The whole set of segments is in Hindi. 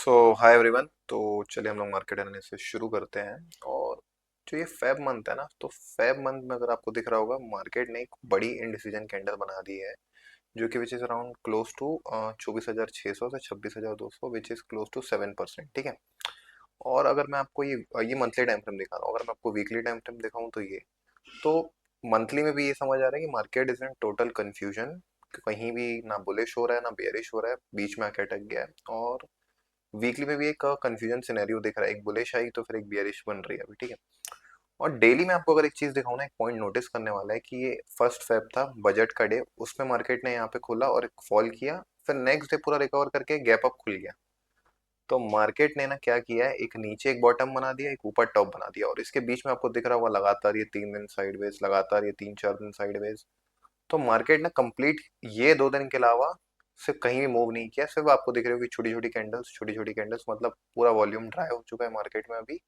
सो हाय एवरीवन। तो चलिए हम लोग मार्केट एनालिसिस शुरू करते हैं। और जो ये फेब मंथ है ना, तो फेब मंथ में अगर आपको दिख रहा होगा, मार्केट ने एक बड़ी इंडिसीजन कैंडल बना दी है, जो कि which is around close to 24,600 से 26,200, विच इज क्लोज टू 7%। ठीक है। और अगर मैं आपको ये मंथली टाइम फ्रेम दिखा रहा हूँ, अगर मैं आपको वीकली टाइम फ्रेम दिखाऊँ तो ये तो मंथली में भी ये समझ आ रहा है कि market is in total confusion. कहीं भी ना बुलिश हो रहा है ना बेयरिश हो रहा है, बीच में आके अटक गया है। और वीकली में भी एक कंफ्यूजन सिनेरियो दिख रहा है, एक बुलिश आई तो फिर एक बियरिश बन रही है अभी। ठीक है। और डेली में आपको अगर एक चीज दिखाऊं ना, एक पॉइंट नोटिस करने वाला है कि ये फर्स्ट फेब था, बजट का डे, उसमें मार्केट ने यहाँ पे खुला और एक फॉल किया, फिर नेक्स्ट डे पूरा रिकवर करके गैप अप खुल गया। तो मार्केट ने ना क्या किया है, एक नीचे एक बॉटम बना दिया, एक ऊपर टॉप बना दिया, और इसके बीच में आपको दिख रहा होगा लगातार ये 3 दिन साइडवेज, लगातार ये 3-4 दिन साइडवेज। तो मार्केट ने कंप्लीट ये 2 दिन के अलावा सिर्फ कहीं भी मूव नहीं किया। सिर्फ आपको दिख रही होगी छोटी छोटी कैंडल्स, मतलब पूरा वॉल्यूम ड्राई हो चुका है मार्केट में अभी।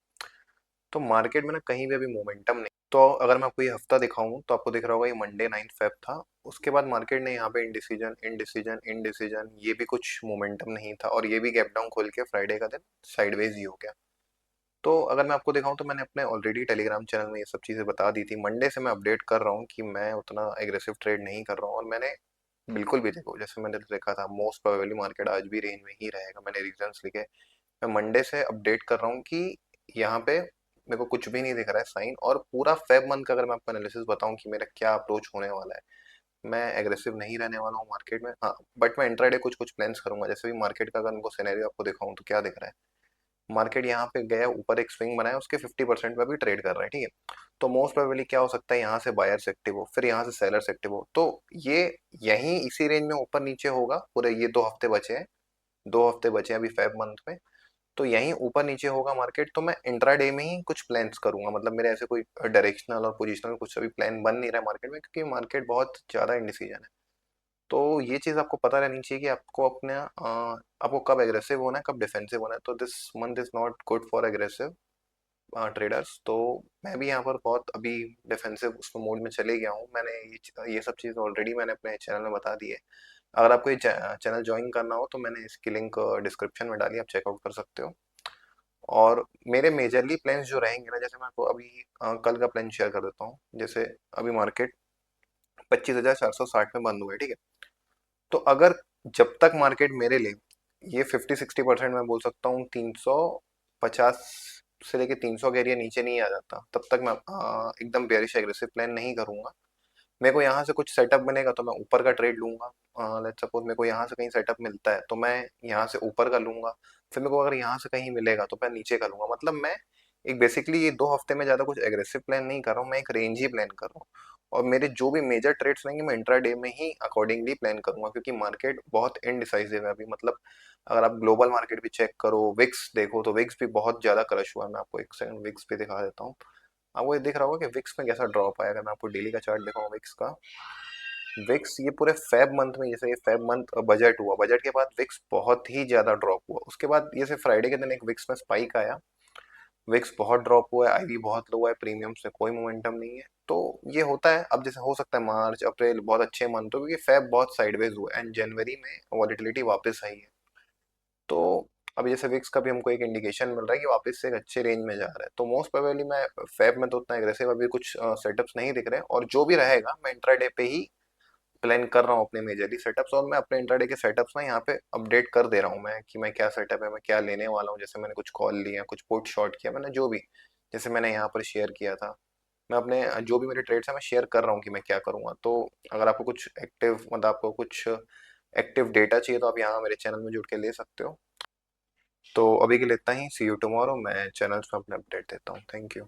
तो मार्केट में ना कहीं भी अभी मोमेंटम नहीं। तो अगर मैं आपको ये हफ्ता दिखाऊं तो आपको दिख रहा होगा ये मंडे 9 फेब था। उसके बाद मार्केट ने यहाँ पे इंडिसीजन इंडिसीजन इंडिसीजन, ये भी कुछ मोमेंटम नहीं था, और ये भी गैप डाउन खोल के फ्राइडे का दिन साइडवेज ही हो गया। तो अगर मैं आपको दिखाऊं तो मैंने अपने ऑलरेडी टेलीग्राम चैनल में ये सब चीज़ें बता दी थी। मंडे से मैं अपडेट कर रहा हूँ कि मैं उतना एग्रेसिव ट्रेड नहीं कर रहा हूँ, और मैंने बिल्कुल भी, देखो जैसे मैंने देखा था, मोस्ट प्रोबेबली मार्केट आज भी रेंज में ही रहेगा, मैंने रीजंस लिखे। मैं मंडे से अपडेट कर रहा हूँ कि यहाँ पे मेरे को कुछ भी नहीं दिख रहा है साइन। और पूरा फेब मंथ का अगर मैं आपको एनालिसिस बताऊं कि मेरा क्या अप्रोच होने वाला है, मैं एग्रेसिव नहीं रहने वाला हूँ मार्केट में। हाँ, बट मैं इंट्राडे कुछ कुछ प्लान्स करूंगा। जैसे भी मार्केट का अगर उनको सिनेरियो आपको दिखाऊं तो क्या दिख रहा है, मार्केट यहाँ पे गया ऊपर, एक स्विंग बनाया, उसके 50% में भी ट्रेड कर रहा है। ठीक है। तो मोस्ट प्रोबेबली क्या हो सकता है, यहाँ से बायर्स एक्टिव हो, फिर यहाँ से सेलर्स एक्टिव हो, तो ये यहीं इसी रेंज में ऊपर नीचे होगा। पूरे ये 2 हफ्ते बचे हैं, 2 हफ्ते बचे हैं अभी फेब मंथ में। तो यहीं ऊपर नीचे होगा मार्केट। तो मैं इंट्राडे में ही कुछ प्लान्स करूंगा, मतलब मेरे ऐसे कोई डायरेक्शनल और पोजिशनल कुछ अभी प्लान बन नहीं रहा है मार्केट में, क्योंकि मार्केट बहुत ज्यादा इंडिसीजन है। तो ये चीज आपको पता रहनी चाहिए कि आपको अपने आपको कब एग्रेसिव होना है, कब डिफेंसिव होना है। तो this month is not good for aggressive traders. तो मैं भी यहाँ पर बहुत अभी डिफेंसिव उसको मोड में चले गया हूँ। मैंने ये सब चीज़ ऑलरेडी मैंने अपने चैनल में बता दी है। अगर आपको ये चैनल ज्वाइन करना हो तो मैंने इसकी लिंक डिस्क्रिप्शन में डाली, आप चेकआउट कर सकते हो। और मेरे मेजरली प्लान्स जो रहेंगे ना, जैसे मैं आपको अभी कल का प्लान शेयर कर देता हूँ। जैसे अभी मार्केट 25,460 में बंद हुआ है। ठीक है। तो अगर जब तक मार्केट मेरे लिए ये 50-60% मैं बोल सकता हूँ, 350 से लेके 300 के एरिया नीचे नहीं आ जाता, तब तक मैं एकदम बेरिश एग्रेसिव प्लान नहीं करूंगा। मेरे को यहाँ से कुछ सेटअप मिलेगा तो मैं ऊपर का ट्रेड लूंगा। लेट्स सपोज मेरे को यहाँ से कहीं सेटअप मिलता है तो मैं यहाँ से ऊपर का लूंगा। फिर मेरे को अगर यहाँ से कहीं मिलेगा तो मैं नीचे का लूंगा। मतलब मैं एक बेसिकली ये 2 हफ्ते में ज्यादा कुछ एग्रेसिव प्लान नहीं कर रहा हूँ, मैं एक रेंज ही प्लान कर रहा हूँ। और मेरे जो भी मेजर ट्रेड्स रहेंगे मैं इंट्राडे में ही अकॉर्डिंगली प्लान करूंगा, क्योंकि मार्केट बहुत इनडिसाइसिव है अभी। मतलब अगर आप ग्लोबल मार्केट भी चेक करो, विक्स देखो, तो विक्स भी बहुत ज्यादा क्रश हुआ है। मैं आपको एक सेकंड विक्स भी दिखा देता हूँ। आपको ये दिख रहा होगा कि विक्स में कैसा ड्रॉप आया। अगर मैं आपको डेली का चार्ट दिखाऊँ विक्स का, विक्स ये पूरे फेब मंथ में, जैसे ये फेब मंथ बजट हुआ, बजट के बाद विक्स बहुत ही ज्यादा ड्रॉप हुआ। उसके बाद ये से फ्राइडे के दिन एक विक्स में स्पाइक आया, विक्स बहुत ड्रॉप हुआ है, आईवी बहुत लो है, प्रीमियम्स में कोई मोमेंटम नहीं है। तो ये होता है। अब जैसे हो सकता है मार्च अप्रैल बहुत अच्छे मंथ हो, क्योंकि फेब बहुत साइडवेज हुआ है एंड जनवरी में वॉलिटिलिटी वापस आई है। तो अभी जैसे विक्स का भी हमको एक इंडिकेशन मिल रहा है कि वापस से एक अच्छे रेंज में जा रहा है। तो मोस्ट प्रोबेबली मैं फेब में तो उतना एग्रेसिव अभी कुछ सेटअप्स नहीं दिख रहे हैं, और जो भी रहेगा मैं इंट्राडे पे ही प्लान कर रहा हूँ अपने मेजरली सेटअप्स। और मैं अपने इंट्राडे के सेटअप्स ना यहाँ पे अपडेट कर दे रहा हूँ मैं, कि मैं क्या सेटअप है, मैं क्या लेने वाला हूँ। जैसे मैंने कुछ कॉल लिया, कुछ पुट शॉर्ट किया, मैंने जो भी, जैसे मैंने यहाँ पर शेयर किया था, मैं अपने जो भी मेरे ट्रेड्स है मैं शेयर कर रहा हूँ कि मैं क्या करूँगा। तो अगर आपको कुछ एक्टिव, मतलब आपको कुछ एक्टिव डेटा चाहिए तो आप यहाँ मेरे चैनल में जुड़ के ले सकते हो। तो अभी के लिए इतना ही। सी यू टुमारो। मैं चैनल्स में अपने अपडेट देता हूँ। Thank you.